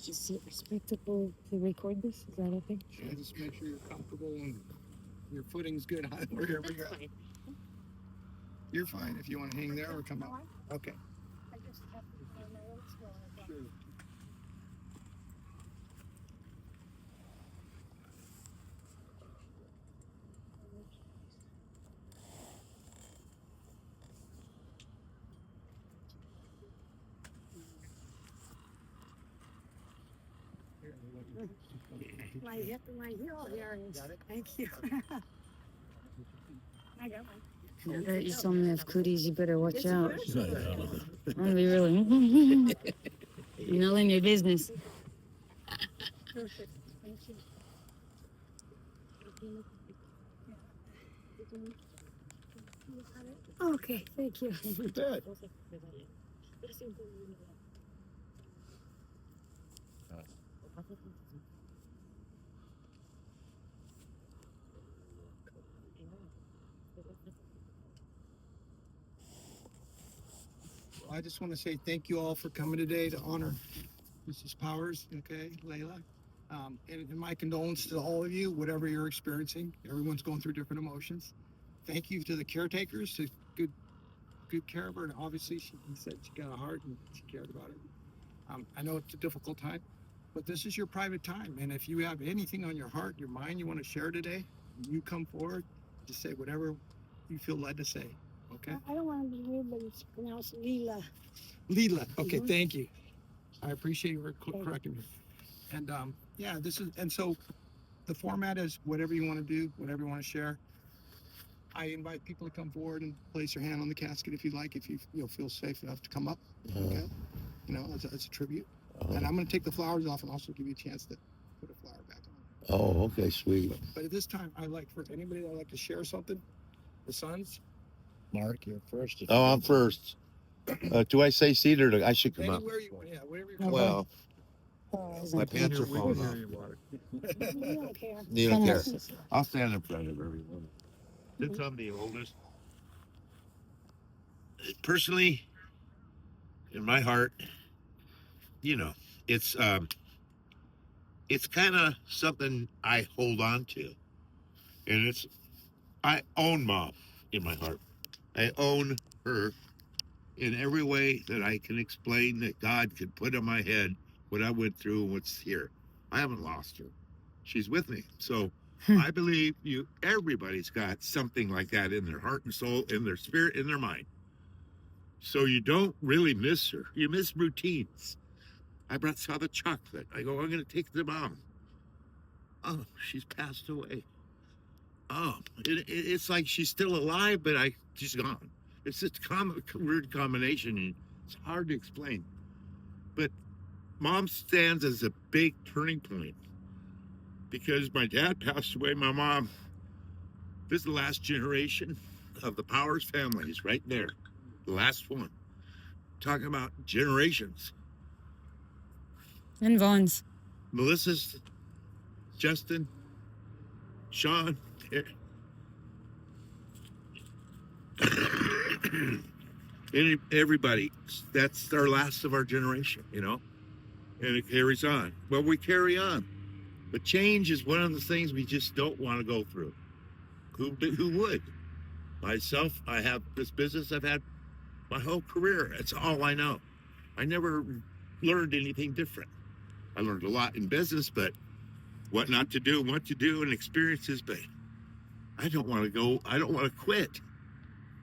Is it respectable to record this? Is that okay? Yeah, just make sure you're comfortable and your footing's good wherever you're at. You're fine if you want to hang there or come out. Okay. I just have to find my own spot. Sure. My hip and my heel here. Thank you. I got one. You told me I have cooties, you better watch out. I'm gonna be really not in your business. Perfect. Thank you. Okay, thank you. You bet. I just want to say thank you all for coming today to honor Mrs. Powers, okay, Lela. And my condolences to all of you, whatever you're experiencing. Everyone's going through different emotions. Thank you to the caretakers, to good care of her. And obviously, she said she got a heart and she cared about her. I know it's a difficult time, but this is your private time. And if you have anything on your heart, your mind, you want to share today, you come forward, just say whatever you feel led to say. Okay? I don't want to be rude, but it's pronounced Lela. Lela. Okay, thank you. I appreciate you correcting me. And yeah, so the format is whatever you want to do, whatever you want to share. I invite people to come forward and place their hand on the casket if you like, if you feel safe enough to come up. Okay, as a tribute. And I'm going to take the flowers off and also give you a chance to put a flower back on. Oh, okay, sweet. But at this time, I'd like for anybody that would like to share something. The sons. Mark, you're first. Oh, I'm first. Do I say seat or I should come up? Anywhere you want, yeah, whatever you're Well, my pants are falling off. You don't care. I'll stand in front of everyone. Since I'm the oldest, personally, in my heart, it's kind of something I hold on to, and I own Mom in my heart. I own her in every way that I can explain, that God could put in my head what I went through and what's here. I haven't lost her. She's with me. So I believe everybody's got something like that in their heart and soul, in their spirit, in their mind. So you don't really miss her. You miss routines. I saw the chocolate. I go, I'm going to take the Mom. Oh, she's passed away. Oh, it's like she's still alive, but she's gone. It's just a weird combination. And it's hard to explain. But Mom stands as a big turning point because my dad passed away. My mom, this is the last generation of the Powers families right there. The last one. Talking about generations. And Vaughn's. Melissa's, Justin, Sean, everybody. That's our last of our generation, and it carries on. Well, we carry on, but change is one of the things we just don't want to go through. Who would? Myself, I have this business I've had my whole career. That's all I know. I never learned anything different. I learned a lot in business, but what not to do, what to do, and experiences, but I don't want to go. I don't want to quit,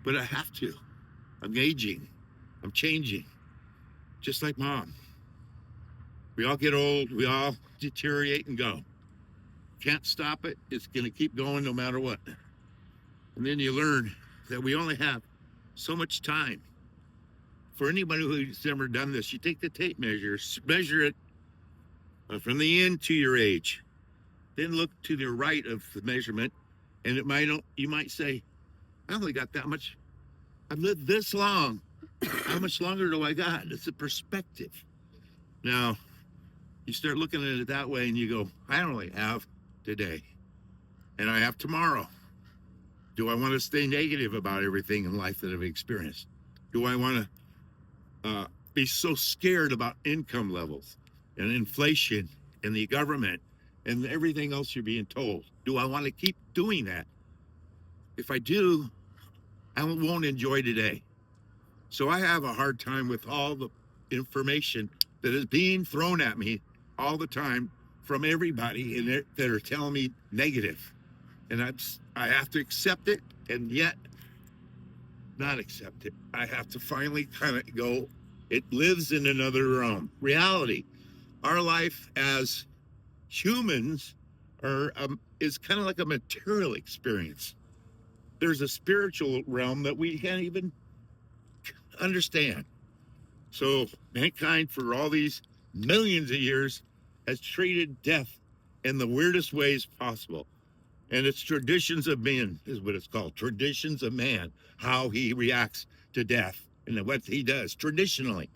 but I have to. I'm aging. I'm changing. Just like Mom. We all get old. We all deteriorate and go. Can't stop it. It's going to keep going no matter what. And then you learn that we only have so much time. For anybody who's ever done this, you take the tape measure, measure it from the end to your age. Then look to the right of the measurement, and you might say, I only got that much. I've lived this long. How much longer do I got? It's a perspective. Now, you start looking at it that way, and you go, I only have today, and I have tomorrow. Do I want to stay negative about everything in life that I've experienced? Do I want to be so scared about income levels and inflation and the government and everything else you're being told? Do I want to keep doing that? If I do, I won't enjoy today. So I have a hard time with all the information that is being thrown at me all the time from everybody that are telling me negative. And I have to accept it, and yet not accept it. I have to finally kind of go, it lives in another realm. Reality. Our life as humans is kind of like a material experience. There's a spiritual realm that we can't even understand. So mankind for all these millions of years has treated death in the weirdest ways possible. And it's traditions of man is what it's called. Traditions of man, how he reacts to death and what he does traditionally.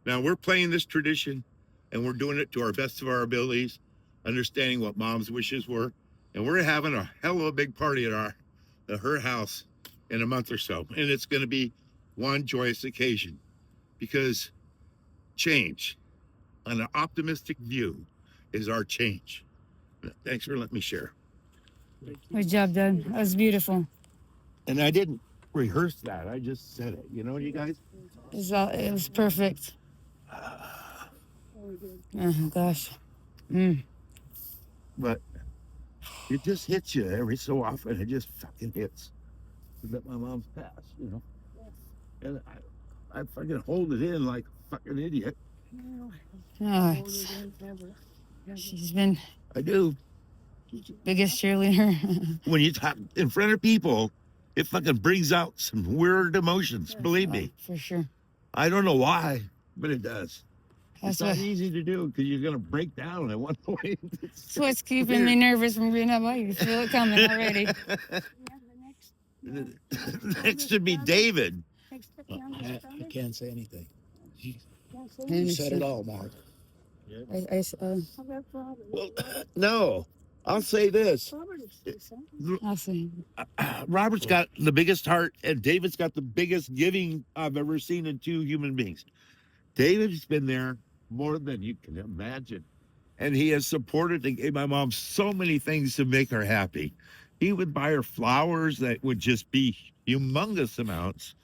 Now we're playing this tradition and we're doing it to our best of our abilities, understanding what mom's wishes were. And we're having a hell of a big party at her house in a month or so. And it's going to be one joyous occasion because change, an optimistic view, is our change. Thanks for letting me share. Good job, Doug. That was beautiful. And I didn't rehearse that. I just said it. You know, you guys? It was perfect. Oh, gosh. But it just hits you every so often. It just fucking hits. That my mom's passed, you know? And I fucking hold it in like a fucking idiot. Oh, she's been I do. biggest cheerleader. When you talk in front of people, it fucking brings out some weird emotions. Believe me. For sure. I don't know why, but it does. That's It's not what, easy to do because you're gonna break down at one point. that's what's keeping me nervous from being up. I can feel it coming already. Next to be David. I can't say anything. You And said it all, Mark. Well, no, I'll say this. I'll see. Robert's got the biggest heart, and David's got the biggest giving I've ever seen in two human beings. David's been there more than you can imagine. And he has supported and gave my mom so many things to make her happy. He would buy her flowers that would just be humongous amounts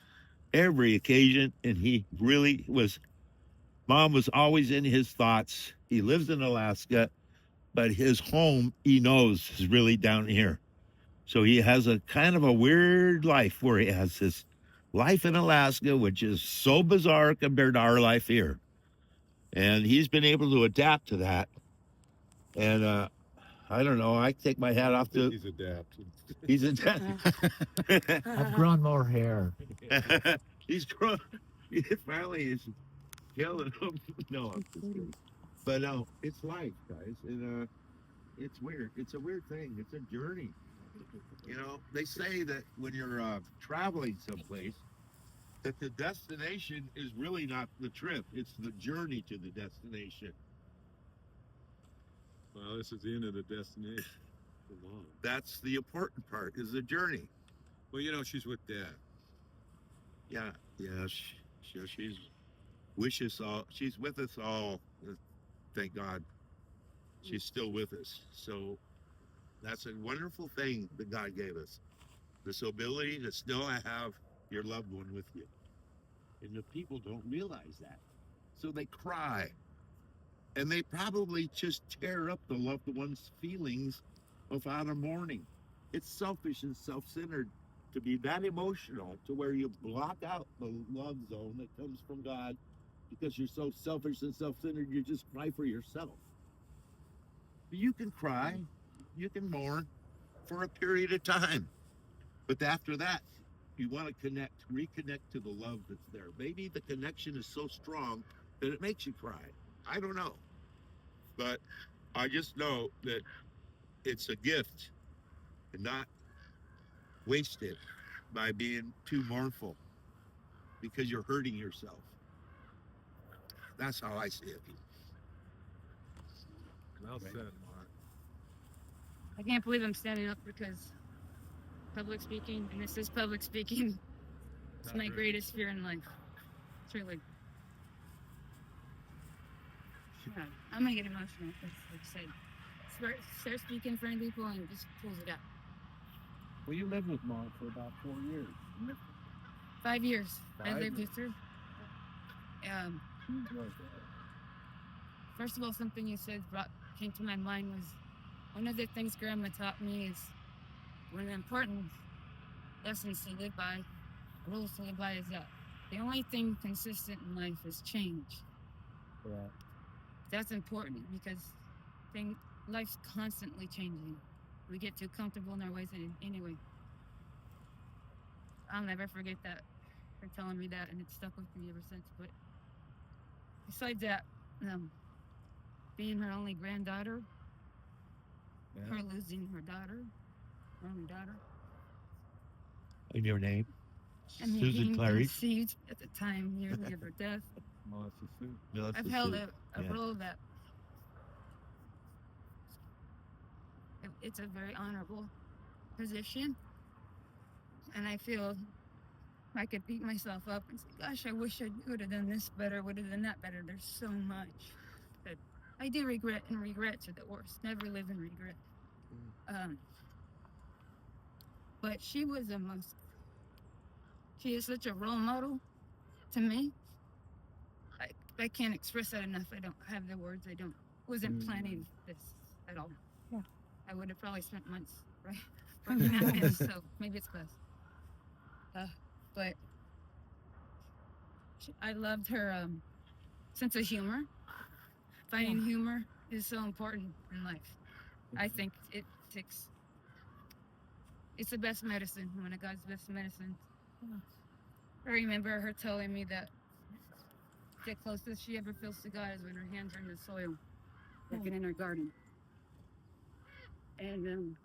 every occasion. And he really was, mom was always in his thoughts. He lives in Alaska, but his home, he knows, is really down here. So he has a kind of a weird life where he has this life in Alaska, which is so bizarre compared to our life here. And he's been able to adapt to that. And I don't know, I take my hat off to... He's adapted. He's adapted. I've grown more hair. He's grown... Finally, he's killing him. No, I'm just kidding. But no, it's life, guys. And it's weird. It's a weird thing. It's a journey. You know, they say that when you're traveling someplace, that the destination is really not the trip. It's the journey to the destination. Well, this is the end of the destination. Come on. That's the important part, is the journey. Well, you know, she's with Dad. Yeah, she's she's with us all. Thank God. She's still with us. So that's a wonderful thing that God gave us. This ability to still have your loved one with you. And the people don't realize that. So they cry. And they probably just tear up the loved one's feelings without a mourning. It's selfish and self-centered to be that emotional to where you block out the love zone that comes from God because you're so selfish and self-centered, you just cry for yourself. You can cry, you can mourn for a period of time. But after that, you want to reconnect to the love that's there. Maybe the connection is so strong that it makes you cry. I don't know. But I just know that it's a gift and not waste it by being too mournful because you're hurting yourself. That's how I see it. Well said, Mark. I can't believe I'm standing up because public speaking, and this is public speaking. It's my greatest fear in life. It's really, Yeah, I'm gonna get emotional because, like I said, start speaking in front of people and just pulls it out. Well, you lived with Mom for about 4 years. 5 years. I 5 lived years. with her. First of all, something you said came to my mind was one of the things Grandma taught me is one of the important lessons to live by, rules to live by, is that the only thing consistent in life is change. Yeah. That's important because life's constantly changing. We get too comfortable in our ways anyway. I'll never forget that, for telling me that, and it's stuck with me ever since. But besides that, being her only granddaughter, her losing her daughter, her only daughter, And your name? and me Susan being Clary. conceived at the time nearly of her death, Melissa Sue. Melissa I've held Sue. a Yeah. role that it's a very honorable position, and I feel I could beat myself up and say, gosh, I wish I would have done this better, would have done that better. There's so much that I do regret, and regrets are the worst. Never live in regret. But she is such a role model to me. I can't express that enough. I don't have the words. Wasn't planning this at all. Yeah. I would have probably spent months, right? Working on this, so maybe it's close. But I loved her sense of humor. Finding humor is so important in life. I think it's the best medicine, one of God's best medicine. I remember her telling me that the closest she ever feels to God is when her hands are in the soil, working in her garden. And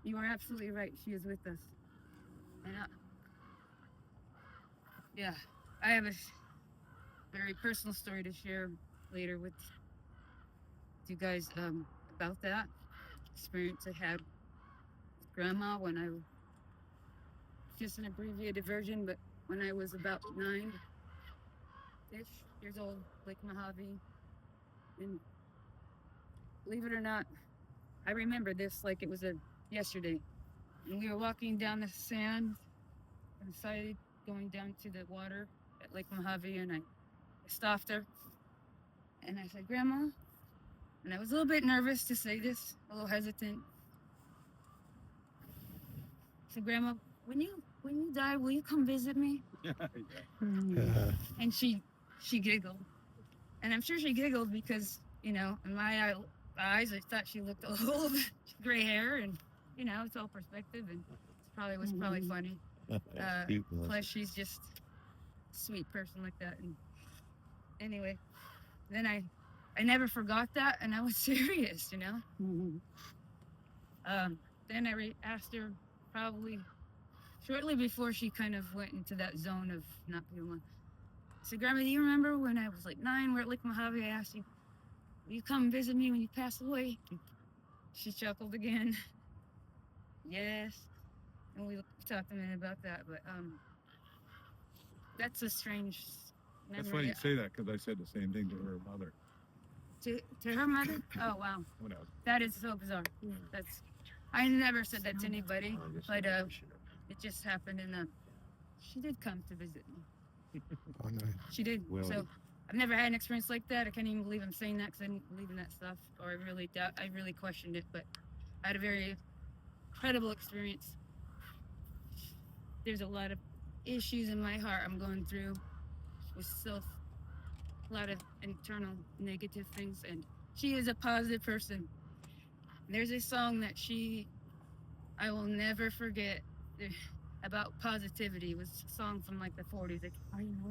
you are absolutely right. She is with us. And I have a very personal story to share later with you guys about that experience I had with Grandma when I was just an abbreviated version, but when I was about 9-ish years old, Lake Mojave. And believe it or not, I remember this like it was yesterday. And we were walking down the sand and decided going down to the water at Lake Mojave, and I stopped her and I said, Grandma, and I was a little bit nervous to say this, a little hesitant. I said, Grandma, when you die, will you come visit me? And she giggled. And I'm sure she giggled because, in my eyes, I thought she looked old, gray hair, and, it's all perspective, and it was probably funny. Plus, she's just a sweet person like that. And anyway, then I never forgot that, and I was serious, Then I asked her probably shortly before she kind of went into that zone of not being one. I said, Grandma, do you remember when I was like 9, we're at Lake Mojave, I asked you, will you come visit me when you pass away? She chuckled again. Yes. And we talked a minute about that, but that's a strange memory. That's funny you say that, because I said the same thing to her mother. To her mother? Oh, wow. When I was That is so bizarre. I never said that to anybody, but it just happened, and she did come to visit me. Oh, no. She did. Well, So I've never had an experience like that. I can't even believe I'm saying that because I didn't believe in that stuff, or I really questioned it. But I had a very incredible experience. There's a lot of issues in my heart I'm going through with a lot of internal negative things, and she is a positive person. There's a song that I will never forget about positivity. It was a song from like the 40s.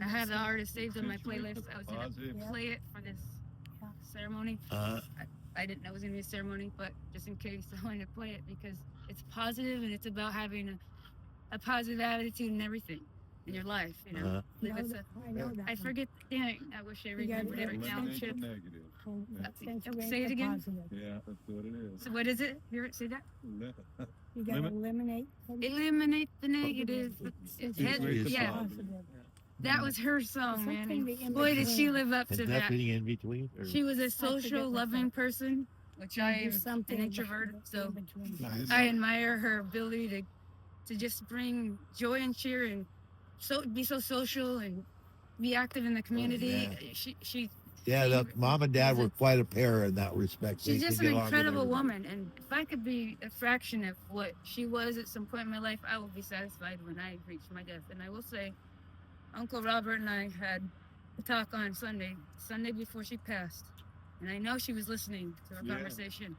I have the artist saved on my playlist. I was going to play it for this ceremony. I didn't know it was going to be a ceremony, but just in case, I wanted to play it because it's positive, and it's about having a positive attitude in everything in your life, I know that. I forget. Yeah, I wish I remembered it right now. eliminate the negative. Say it again. Yeah, that's what it is. So what is it? You say that? You gotta eliminate. Eliminate the negative. It's Head- Make it yeah. positive. That was her song, man. Something And in boy, did she between. live up And to that. nothing in between? Or? She was a forget social, what loving that- person, which I am an introvert. So Nice. I admire her ability to just bring joy and cheer and be so social and be active in the community. yeah. She Yeah, the mom and dad were quite a pair in that respect. They she's just could an get along with incredible everybody. woman, and if I could be a fraction of what she was at some point in my life, I will be satisfied when I reach my death. And I will say, Uncle Robert and I had a talk on Sunday before she passed, and I know she was listening to our Yeah. conversation,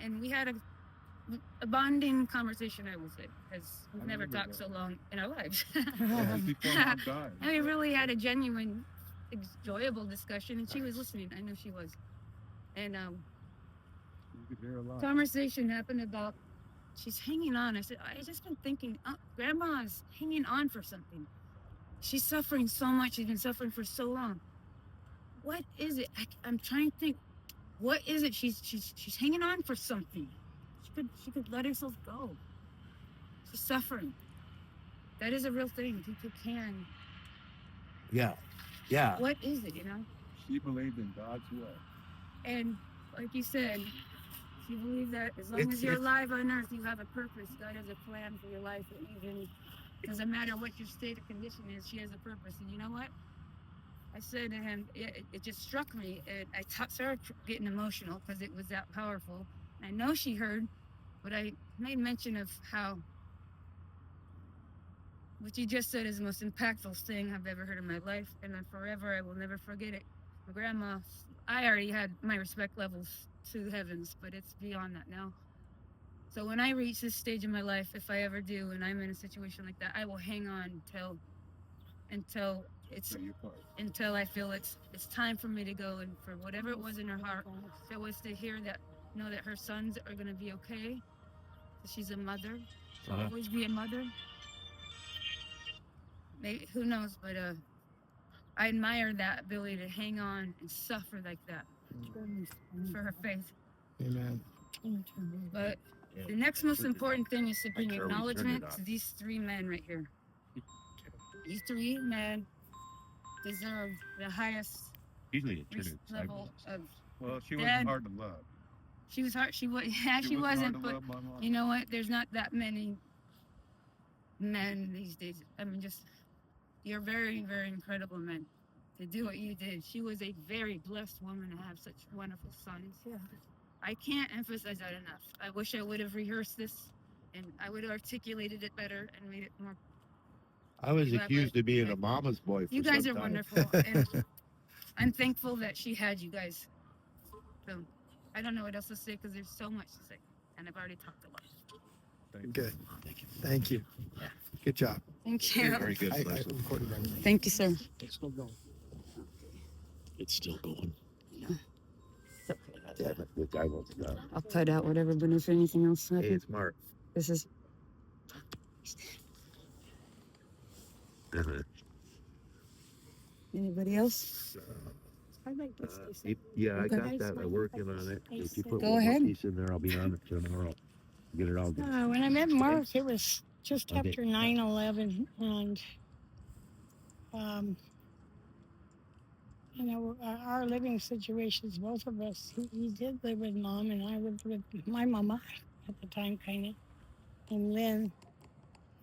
and we had a bonding conversation, I will say, because we've I never remember talked that. so long in our lives. Yeah, before Mom died. And we really had a genuine, enjoyable discussion, and she was listening. I know she was. And You could hear a lot. conversation happened about she's hanging on. I said, I just been thinking, Grandma's hanging on for something. She's suffering so much. She's been suffering for so long. What is it? I'm trying to think. What is it? She's hanging on for something. She could let herself go. She's suffering. That is a real thing. People can. Yeah, yeah. What is it? You know. She believed in God's will. And like you said, you believe that as long It's- as you're it's- alive on earth, you have a purpose. God has a plan for your life. And even doesn't matter what your state of condition is, she has a purpose. And you know what? I said to him, it just struck me. And I started getting emotional because it was that powerful. I know she heard, but I made mention of how what you just said is the most impactful thing I've ever heard in my life. And then forever, I will never forget it. My grandma, I already had my respect levels to the heavens, but it's beyond that now. So when I reach this stage in my life, if I ever do, and I'm in a situation like that, I will hang on until it's So you part. until I feel it's time for me to go. And for whatever it was in her heart, if it was to hear that, know that her sons are gonna be okay, that she's a mother, she'll Uh-huh. always be a mother. Maybe, who knows? But I admire that ability to hang on and suffer like that for her faith. Amen. But Yeah. the next most important thing is to bring Make sure we turn it acknowledgement on. to these three men right here. These three men deserve the highest Usually it turns level of. Well, she Dad. wasn't hard to love. She was hard. She was. Yeah, she wasn't wasn't. hard But to love, Mama. you know what? There's not that many men these days. I mean, just you're very, very incredible men to do what you did. She was a very blessed woman to have such wonderful sons. Yeah. I can't emphasize that enough. I wish I would have rehearsed this and I would have articulated it better and made it more. I was Elaborate. accused of being a mama's boy for You guys some are time. wonderful, and I'm thankful that she had you guys. So I don't know what else to say because there's so much to say, and I've already talked a lot. Good. Thank you. Good job. Thank you. Very good. I Leslie. recorded everything. Thank you, sir. It's still going. It's still going. Damn it, the guy won't stop. I'll cut out whatever, but if anything else Hey, happens, it's Mark. this is. Anybody else? I'd like to say something. Yeah, I Okay. got that. I'm working on it. If you put Go one more ahead. piece in there, I'll be on it tomorrow. Get it all done. When I met Mark, it was just Okay. after 9/11, and you know, our living situations, both of us. He did live with Mom, and I lived with my mama at the time, kind of, and Lynn.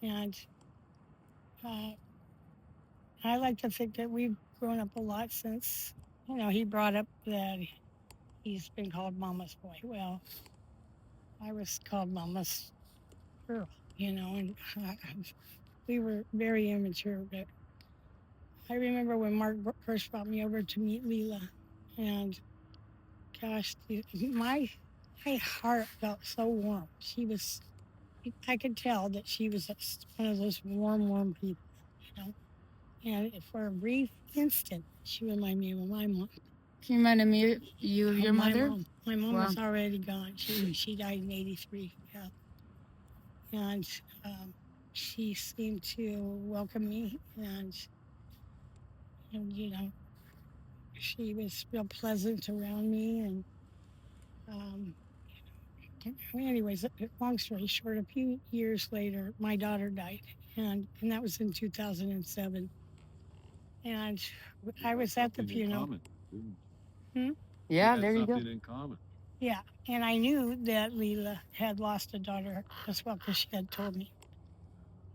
And I like to think that we've grown up a lot since, you know, he brought up that he's been called Mama's boy. Well, I was called Mama's girl, you know, and we were very immature. But I remember when Mark first brought me over to meet Lela, and gosh, my heart felt so warm. She was, I could tell that she was one of those warm people, you know. And for a brief instant, she reminded me of my mom. Can you remind me of your My mother? mom. My mom Wow. was already gone. She died in '83. Yeah. And she seemed to welcome me, and you know, she was real pleasant around me. And anyways, long story short, a few years later, my daughter died, and that was in 2007. And I was at the Something in funeral. common. Yeah, Had there you go. something in common. Yeah, and I knew that Lela had lost a daughter as well because she had told me.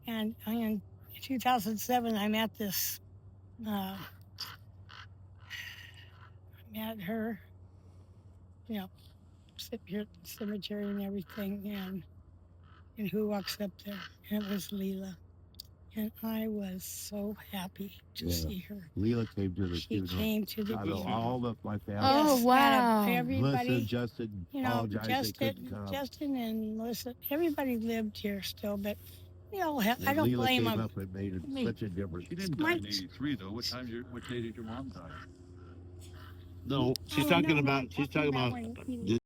And in 2007, I'm at this, met her, you know, sit here at the cemetery and everything, and who walks up there? And it was Lela. And I was so happy to Yeah. see her. Lela came to the She funeral. came to the Out of funeral. all of my family. Oh, Yes, wow. out of everybody, Melissa, Justin, you know, apologized they couldn't come. Justin and Melissa, everybody lived here still, but they all have, I And don't Lela blame came them. up and made I mean, such a difference. She didn't die My- in '83 though. What day did your mom die? No, she's Oh, talking no, about. I'm She's talking about when he the